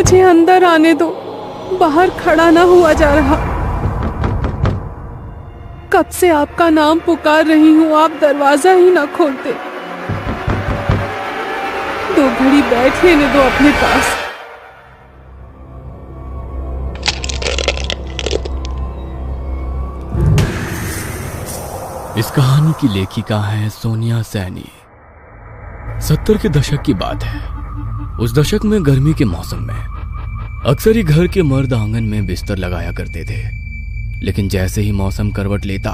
मुझे अंदर आने दो, बाहर खड़ा ना हुआ जा रहा। कब से आपका नाम पुकार रही हूँ, आप दरवाजा ही ना खोलते। 2 घड़ी बैठ लेने दो अपने पास। इस कहानी की लेखिका है सोनिया सैनी। 70 के दशक की बात है। उस दशक में गर्मी के मौसम में अक्सर ही घर के मर्द आंगन में बिस्तर लगाया करते थे, लेकिन जैसे ही मौसम करवट लेता,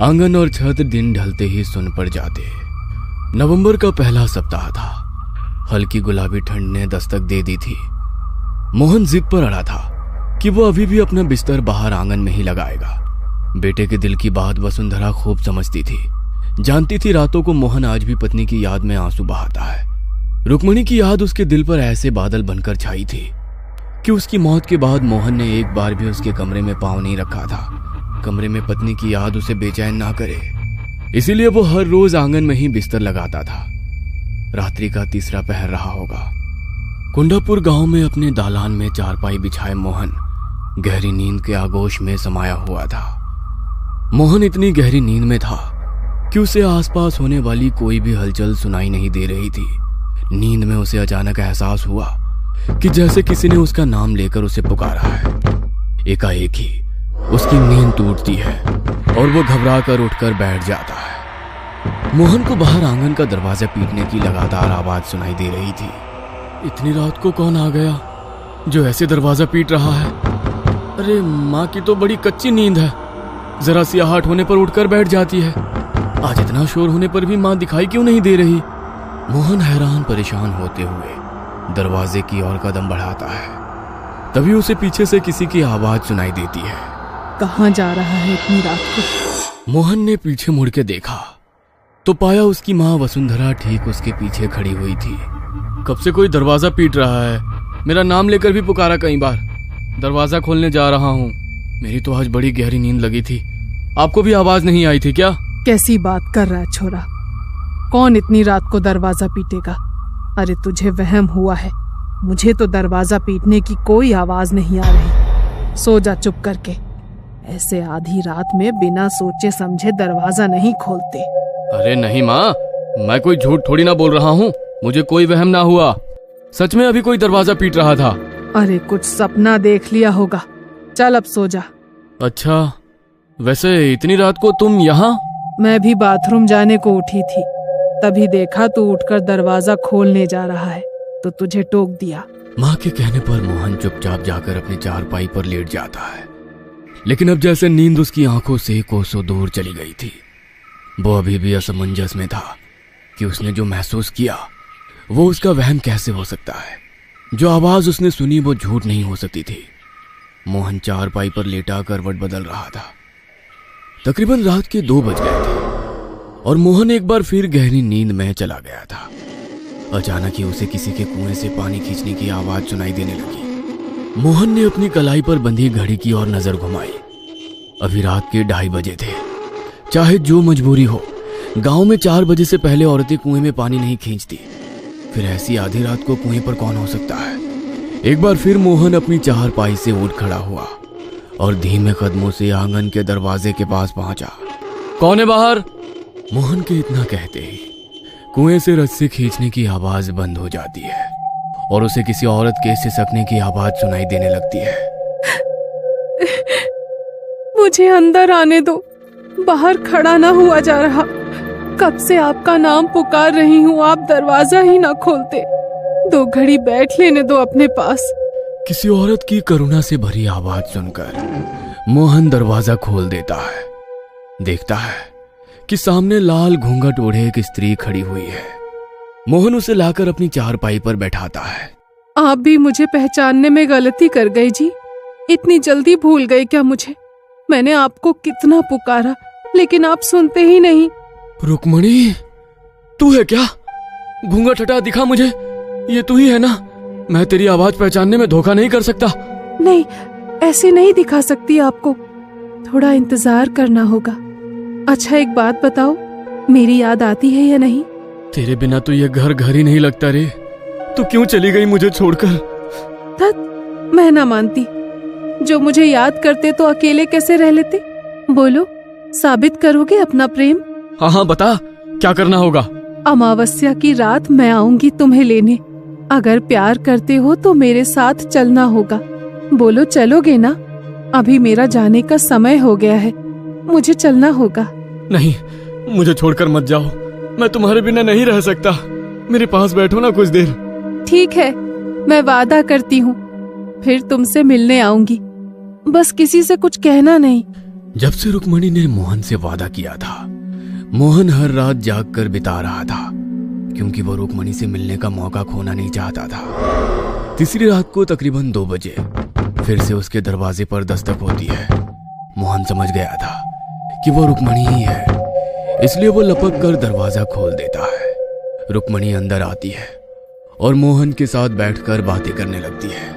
आंगन और छत दिन ढलते ही सुन पड़ जाते। नवंबर का पहला सप्ताह था। हल्की गुलाबी ठंड ने दस्तक दे दी थी। मोहन जिद पर अड़ा था कि वो अभी भी अपना बिस्तर बाहर आंगन में ही लगाएगा। बेटे के दिल की बात वसुंधरा खूब समझती थी। जानती थी रातों को मोहन आज भी पत्नी की याद में आंसू बहाता है। रुक्मणी की याद उसके दिल पर ऐसे बादल बनकर छाई थी कि उसकी मौत के बाद मोहन ने एक बार भी उसके कमरे में पांव नहीं रखा था। कमरे में पत्नी की याद उसे बेचैन ना करे, इसीलिए वो हर रोज आंगन में ही बिस्तर लगाता था। रात्रि का तीसरा पहर रहा होगा। कुंडापुर गांव में अपने दालान में चारपाई बिछाए मोहन गहरी नींद के आगोश में समाया हुआ था। मोहन इतनी गहरी नींद में था कि उसे आसपास होने वाली कोई भी हलचल सुनाई नहीं दे रही थी। नींद में उसे अचानक एहसास हुआ कि जैसे किसी ने उसका नाम लेकर उसे पुकारा है। एकाएक ही उसकी नींद टूटती है और वो घबरा कर उठकर बैठ जाता है। मोहन को बाहर आंगन का दरवाजा पीटने की लगातार आवाज सुनाई दे रही थी। इतनी रात को कौन आ गया जो ऐसे दरवाजा पीट रहा है? अरे माँ की तो बड़ी कच्ची नींद है, जरा सी आहट होने पर उठकर बैठ जाती है। आज इतना शोर होने पर भी माँ दिखाई क्यों नहीं दे रही? मोहन हैरान परेशान होते हुए दरवाजे की ओर कदम बढ़ाता है। तभी उसे पीछे से किसी की आवाज सुनाई देती है। कहाँ जा रहा है इतनी रात को? मोहन ने पीछे मुड़ के देखा तो पाया उसकी माँ वसुंधरा ठीक उसके पीछे खड़ी हुई थी। कब से कोई दरवाजा पीट रहा है, मेरा नाम लेकर भी पुकारा कई बार। दरवाजा खोलने जा रहा हूँ। मेरी तो आज बड़ी गहरी नींद लगी थी। आपको भी आवाज नहीं आई थी क्या? कैसी बात कर रहा है छोरा? कौन इतनी रात को दरवाजा पीटेगा? अरे तुझे वहम हुआ है। मुझे तो दरवाजा पीटने की कोई आवाज नहीं आ रही। सो जा चुप करके। ऐसे आधी रात में बिना सोचे समझे दरवाजा नहीं खोलते। अरे नहीं माँ, मैं कोई झूठ थोड़ी ना बोल रहा हूँ। मुझे कोई वहम ना हुआ। सच में अभी कोई दरवाजा पीट रहा था। अरे कुछ सपना देख लिया होगा। चल अब सो जा। अच्छा, वैसे इतनी रात को तुम यहाँ? मैं भी बाथरूम जाने को उठी थी, तभी देखा तू उठकर दरवाजा खोलने जा रहा है तो तुझे टोक दिया। माँ के कहने पर मोहन चुपचाप जाकर अपनी चारपाई पर लेट जाता है। लेकिन अब जैसे नींद उसकी आंखों से कोसों दूर चली गई थी। वो अभी भी असमंजस में था कि उसने जो महसूस किया वो उसका वहम कैसे हो सकता है। जो आवाज उसने सुनी वो झूठ नहीं हो सकती थी। मोहन चारपाई पर लेटा करवट बदल रहा था। तकरीबन रात के 2 बज गए थे और मोहन एक बार फिर गहरी नींद में चला गया था। अचानक ही उसे किसी के कुएं से पानी खींचने की आवाज सुनाई देने लगी। मोहन ने अपनी कलाई पर बंधी घड़ी की ओर नजर घुमाई। अभी रात के 2:30 बजे थे। चाहे जो मजबूरी हो, गांव में 4 बजे से पहले औरतें कुएं में पानी नहीं खींचती। फिर ऐसी आधी रात को कुएं पर कौन हो सकता है? एक बार फिर मोहन अपनी चारपाई से उठ खड़ा हुआ और धीमे कदमों से आंगन के दरवाजे के पास पहुंचा। कौन है बाहर? मोहन के इतना कहते ही कुएं से रस्सी खींचने की आवाज बंद हो जाती है और उसे किसी औरत के सिसकने की आवाज सुनाई देने लगती है। मुझे अंदर आने दो, बाहर खड़ा ना हुआ जा रहा। कब से आपका नाम पुकार रही हूँ, आप दरवाजा ही ना खोलते। 2 घड़ी बैठ लेने दो अपने पास। किसी औरत की करुणा से भरी आवाज सुनकर मोहन दरवाजा खोल देता है। देखता है कि सामने लाल घूंघट ओढ़े एक स्त्री खड़ी हुई है। मोहन उसे लाकर अपनी चारपाई पर बैठाता है। आप भी मुझे पहचानने में गलती कर गई जी। इतनी जल्दी भूल गए क्या मुझे? मैंने आपको कितना पुकारा लेकिन आप सुनते ही नहीं। रुक्मणी, तू है क्या? घूंघट हटा, दिखा मुझे। ये तू ही है ना? मैं तेरी आवाज पहचानने में धोखा नहीं कर सकता। नहीं, ऐसे नहीं दिखा सकती आपको। थोड़ा इंतजार करना होगा। अच्छा एक बात बताओ, मेरी याद आती है या नहीं? तेरे बिना तो ये घर घर ही नहीं लगता रे। तू क्यों चली गई मुझे छोड़कर? धत, मैं ना मानती। जो मुझे याद करते तो अकेले कैसे रह लेते? बोलो, साबित करोगे अपना प्रेम? हाँ हाँ बता, क्या करना होगा? अमावस्या की रात मैं आऊंगी तुम्हें लेने। अगर प्यार करते हो तो मेरे साथ चलना होगा। बोलो, चलोगे ना? अभी मेरा जाने का समय हो गया है, मुझे चलना होगा। नहीं, मुझे छोड़कर मत जाओ, मैं तुम्हारे बिना नहीं रह सकता। मेरे पास बैठो ना कुछ देर। ठीक है, मैं वादा करती हूँ, फिर तुमसे मिलने आऊंगी। बस किसी से कुछ कहना नहीं। जब से रुक्मणी ने मोहन से वादा किया था, मोहन हर रात जाग कर बिता रहा था, क्योंकि वो रुक्मणी से मिलने का मौका खोना नहीं चाहता था। तीसरी रात को तकरीबन 2 बजे फिर से उसके दरवाजे पर दस्तक होती है। मोहन समझ गया था कि वो रुक्मणी ही है, इसलिए वो लपक कर दरवाजा खोल देता है। रुक्मणी अंदर आती है और मोहन के साथ बैठकर बातें करने लगती है।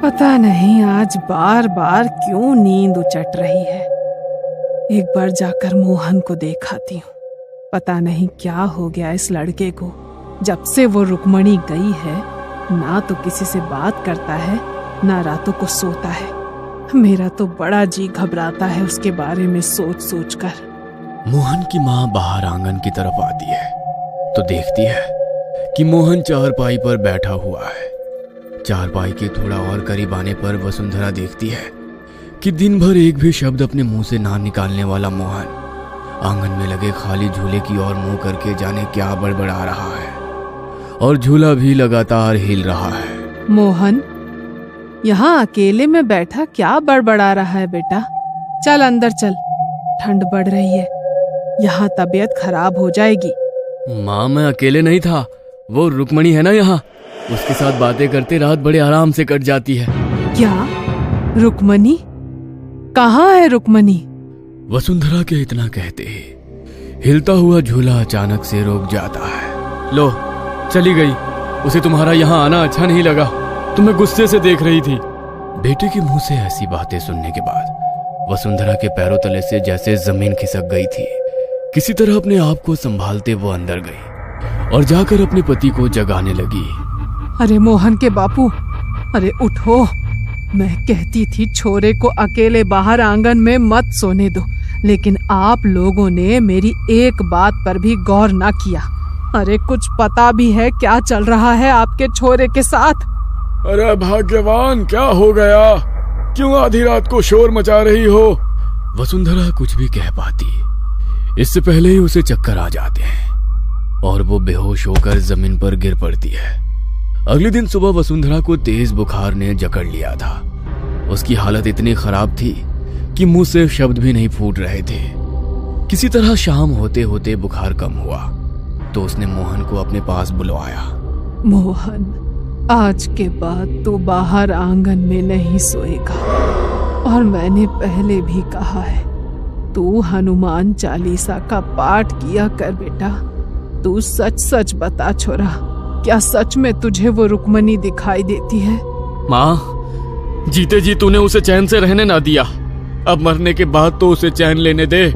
पता नहीं आज बार बार क्यों नींद उचट रही है। एक बार जाकर मोहन को देख आती हूँ। पता नहीं क्या हो गया इस लड़के को। जब से वो रुक्मणी गई है, ना तो किसी से बात करता है, ना रातों को सोता है। मेरा तो बड़ा जी घबराता है उसके बारे में सोच सोच कर। मोहन की माँ बाहर आंगन की तरफ आती है तो देखती है कि मोहन चारपाई पर बैठा हुआ है। चारपाई के थोड़ा और करीब आने पर वसुंधरा देखती है कि दिन भर एक भी शब्द अपने मुंह से ना निकालने वाला मोहन आंगन में लगे खाली झूले की ओर मुंह करके जाने क्या बड़बड़ा रहा है, और झूला भी लगातार हिल रहा है। मोहन, यहाँ अकेले में बैठा क्या बड़बड़ा रहा है बेटा? चल अंदर चल, ठंड बढ़ रही है, यहाँ तबीयत खराब हो जाएगी। माँ, मैं अकेले नहीं था, वो रुक्मणी है ना यहाँ, उसके साथ बातें करते रात बड़े आराम से कट जाती है। क्या? रुक्मणी? कहाँ है रुक्मणी? वसुंधरा के इतना कहते ही हिलता हुआ झूला अचानक से रुक जाता है। लो, चली गई। उसे तुम्हारा यहाँ आना अच्छा नहीं लगा, तुम्हें गुस्से से देख रही थी। बेटे के मुंह से ऐसी बातें सुनने के बाद वसुंधरा के पैरों तले से जैसे जमीन खिसक गई थी। किसी तरह अपने आप को संभालते वो अंदर गई और जाकर अपने पति को जगाने लगी। अरे मोहन के बापू, अरे उठो। मैं कहती थी छोरे को अकेले बाहर आंगन में मत सोने दो, लेकिन आप लोगों ने मेरी एक बात पर भी गौर ना किया। अरे कुछ पता भी है क्या चल रहा है आपके छोरे के साथ? अरे भाग्यवान, क्या हो गया? क्यों आधी रात को शोर मचा रही हो? वसुंधरा कुछ भी कह पाती, इससे पहले ही उसे चक्कर आ जाते हैं और वो बेहोश होकर जमीन पर गिर पड़ती है। अगले दिन सुबह वसुंधरा को तेज बुखार ने जकड़ लिया था। उसकी हालत इतनी खराब थी कि मुंह से शब्द भी नहीं फूट रहे थे। किसी तरह शाम होते होते बुखार कम हुआ तो उसने मोहन को अपने पास बुलवाया। मोहन, आज के बाद तू बाहर आंगन में नहीं सोएगा, और मैंने पहले भी कहा है, तू हनुमान चालीसा का पाठ किया कर बेटा। तू सच सच बता छोरा, क्या सच में तुझे वो रुक्मणी दिखाई देती है? माँ, जीते जी तूने उसे चैन से रहने ना दिया, अब मरने के बाद तो उसे चैन लेने दे।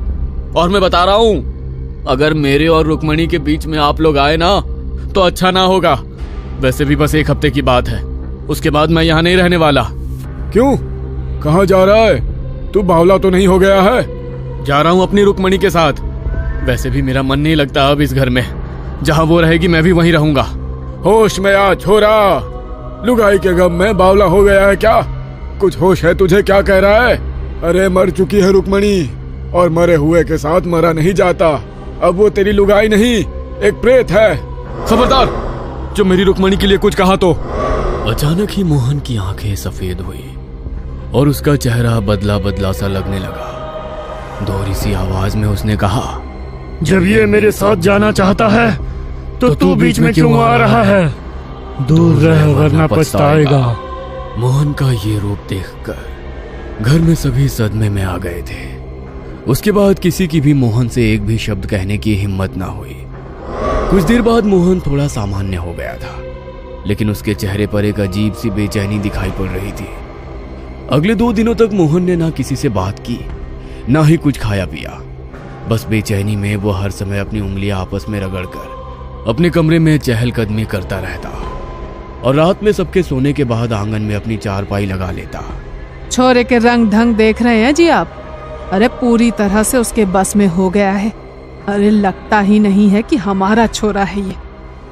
और मैं बता रहा हूँ, अगर मेरे और रुक्मणी के बीच में आप लोग आए ना तो अच्छा ना होगा। वैसे भी बस 1 हफ्ते की बात है, उसके बाद मैं यहाँ नहीं रहने वाला। क्यों? कहाँ जा रहा है? तू बावला तो नहीं हो गया है? जा रहा हूँ अपनी रुक्मणी के साथ। वैसे भी मेरा मन नहीं लगता अब इस घर में, जहाँ वो रहेगी मैं भी वहीं रहूंगा। होश में आ छोरा, लुगाई के गम में बावला हो गया है क्या? कुछ होश है तुझे? क्या कह रहा है? अरे मर चुकी है रुक्मणी, और मरे हुए के साथ मरा नहीं जाता। अब वो तेरी लुगाई नहीं, एक प्रेत है। खबरदार, जो मेरी रुक्मणी के लिए कुछ कहा तो। अचानक ही मोहन की आंखें सफेद हुई और उसका चेहरा बदला बदला सा लगने लगा। दोहरी सी आवाज में उसने कहा, जब ये मेरे साथ जाना चाहता है तो तू बीच में क्यों आ रहा है? दूर रह वरना पछताएगा। मोहन का ये रूप देखकर घर में सभी सदमे में आ गए थे। उसके बाद किसी की भी मोहन से एक भी शब्द कहने की हिम्मत ना हुई। कुछ देर बाद मोहन थोड़ा सामान्य हो गया था, लेकिन उसके चेहरे पर एक अजीब सी बेचैनी दिखाई पड़ रही थी। अगले 2 दिनों तक मोहन ने ना किसी से बात की, ना ही कुछ खाया पिया। बस बेचैनी में वो हर समय अपनी उंगलियां आपस में रगड़कर अपने कमरे में चहलकदमी करता रहता। और रात में सबके सोने के बाद आंगन में अपनी चारपाई लगा लेता। छोरे के रंग ढंग देख रहे हैं जी आप? अरे पूरी तरह से उसके बस में हो गया है। अरे लगता ही नहीं है कि हमारा छोरा है ये।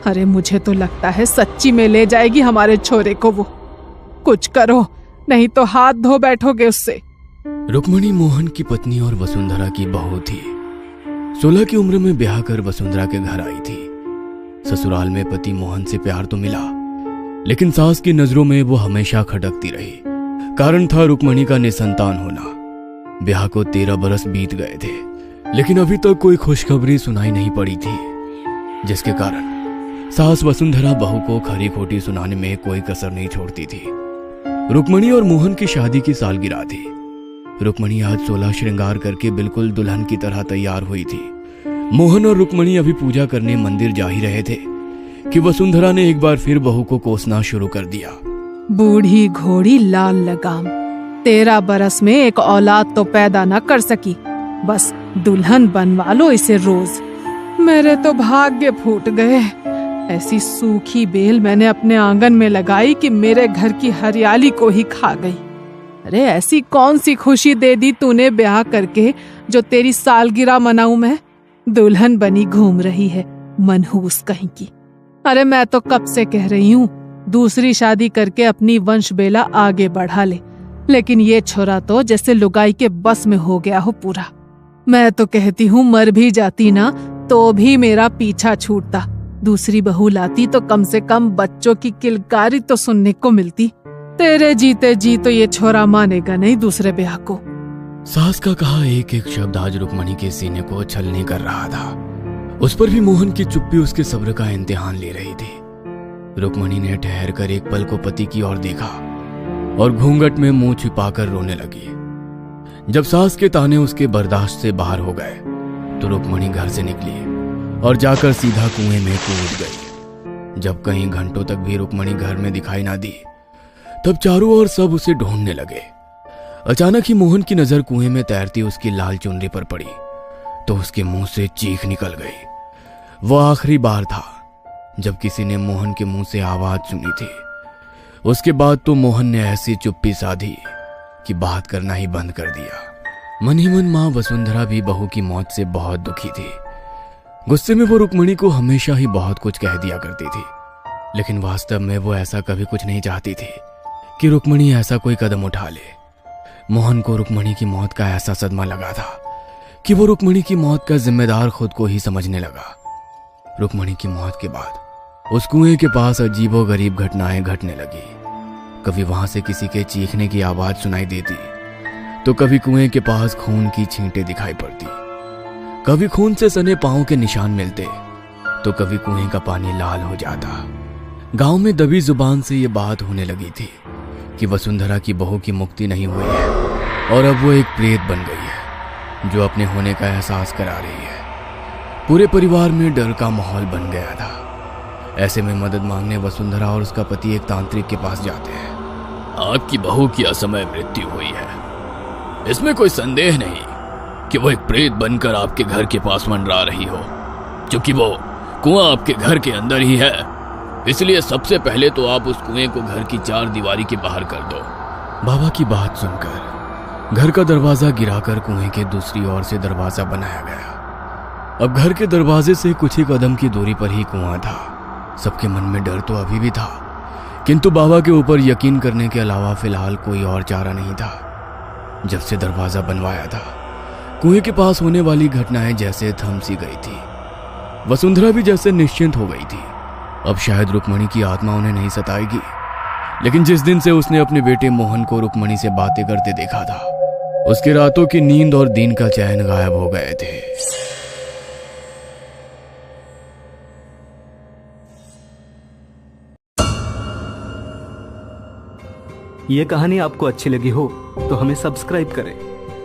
अरे मुझे तो लगता है सच्ची में ले जाएगी हमारे छोरे को वो। कुछ करो, नहीं तो हाथ धो बैठोगे उससे। रुक्मणी मोहन की पत्नी और वसुंधरा की बहू थी। 16 की उम्र में ब्याह कर वसुंधरा के घर आई थी। ससुराल में पति मोहन से प्यार तो मिला, लेकिन सास की नजरों में वो हमेशा खटकती रही। कारण था रुक्मणी का निसंतान होना। ब्याह को 13 बरस बीत गए थे, लेकिन अभी तक कोई खुशखबरी सुनाई नहीं पड़ी थी, जिसके कारण सास वसुंधरा बहू को खरी खोटी सुनाने में कोई कसर नहीं छोड़ती थी। रुक्मणी और मोहन की शादी की सालगिरह थी। रुक्मणी आज 16 श्रृंगार करके बिल्कुल दुल्हन की तरह तैयार हुई थी। मोहन और रुक्मणी अभी पूजा करने मंदिर जा ही रहे थे कि वसुंधरा ने एक बार फिर बहू को कोसना शुरू कर दिया। बूढ़ी घोड़ी लाल लगाम, 13 बरस में एक औलाद तो पैदा न कर सकी, बस दुल्हन बनवा लो इसे रोज। मेरे तो भाग्य फूट गए। ऐसी सूखी बेल मैंने अपने आंगन में लगाई कि मेरे घर की हरियाली को ही खा गई। अरे ऐसी कौन सी खुशी दे दी तूने ब्याह करके जो तेरी सालगिरह मनाऊं मैं? दुल्हन बनी घूम रही है मनहूस कहीं की। अरे मैं तो कब से कह रही हूँ दूसरी शादी करके अपनी वंश बेला आगे बढ़ा ले, लेकिन ये छोरा तो जैसे लुगाई के बस में हो गया हो पूरा। मैं तो कहती हूँ मर भी जाती ना तो भी मेरा पीछा छूटता। दूसरी बहू लाती तो कम से कम बच्चों की किलकारी तो सुनने को मिलती। तेरे जीते जी तो ये छोरा मानेगा नहीं दूसरे ब्याह को। सास का कहा एक एक शब्द आज रुक्मणी के सीने को छलनी कर रहा था। उस पर भी मोहन की चुप्पी उसके सब्र का इम्तिहान ले रही थी। रुक्मणी ने ठहर कर एक पल को पति की ओर देखा और घूंघट में मुंह छिपाकर रोने लगी। जब सास के ताने उसके बर्दाश्त से बाहर हो गए तो रुक्मणी घर से निकली और जाकर सीधा कुएं में कूद गई। जब कहीं घंटों तक भी रुक्मणी घर में दिखाई ना दी, तब चारों ओर सब उसे ढूंढने लगे। अचानक ही मोहन की नजर कुएं में तैरती उसकी लाल चुनरी पर पड़ी तो उसके मुंह से चीख निकल गई। वो आखिरी बार था जब किसी ने मोहन के मुंह से आवाज सुनी थी। उसके बाद तो मोहन ने ऐसी चुप्पी साधी कि बात करना ही बंद कर दिया। मन ही मन मां वसुंधरा भी बहू की मौत से बहुत दुखी थी। गुस्से में वो रुक्मणी को हमेशा ही बहुत कुछ कह दिया करती थी, लेकिन वास्तव में वो ऐसा कभी कुछ नहीं चाहती थी कि रुक्मणी ऐसा कोई कदम उठा ले। मोहन को रुक्मणी की मौत का ऐसा सदमा लगा था कि वो रुक्मणी की मौत का जिम्मेदार खुद को ही समझने लगा। रुक्मणी की मौत के बाद उस कुएं के पास अजीबोगरीब घटनाएं घटने लगी। कभी वहां से किसी के चीखने की आवाज सुनाई देती तो कभी कुएं के पास खून की छींटें दिखाई पड़ती। कभी खून से सने पांव के निशान मिलते तो कभी कुएं का पानी लाल हो जाता। गांव में दबी जुबान से ये बात होने लगी थी कि वसुंधरा की बहू की मुक्ति नहीं हुई है और अब वो एक प्रेत बन गई है जो अपने होने का एहसास करा रही है। पूरे परिवार में डर का माहौल बन गया था। ऐसे में मदद मांगने वसुंधरा और उसका पति एक तांत्रिक के पास जाते हैं। आपकी बहू की असमय मृत्यु हुई है, इसमें कोई संदेह नहीं कि वो एक प्रेत बनकर आपके घर के पास मंडरा रही हो। क्योंकि वो कुआं आपके घर के अंदर ही है, इसलिए सबसे पहले तो आप उस कुएं को घर की 4 दीवारी के बाहर कर दो। बाबा की बात सुनकर घर का दरवाजा गिराकर कुएं के दूसरी ओर से दरवाजा बनाया गया। अब घर के दरवाजे से कुछ ही कदम की दूरी पर ही कुआं था। सबके मन में डर तो अभी भी था, किंतु बाबा के ऊपर यकीन करने के अलावा फिलहाल कोई और चारा नहीं था। जब से दरवाजा बनवाया था, कुएं के पास होने वाली घटनाएं जैसे थम सी गई थी। वसुंधरा भी जैसे निश्चिंत हो गई थी। अब शायद रुक्मणी की आत्मा उन्हें नहीं सताएगी, लेकिन जिस दिन से उसने अपने बेटे मोहन को रुक्मणी से बातें करते देखा था, उसके रातों की नींद और दिन का चैन गायब हो गए थे। ये कहानी आपको अच्छी लगी हो तो हमें सब्सक्राइब करें,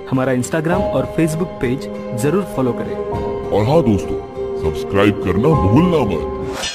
हमारा इंस्टाग्राम और फेसबुक पेज जरूर फॉलो करें। और हाँ दोस्तों, सब्सक्राइब करना भूलना मत।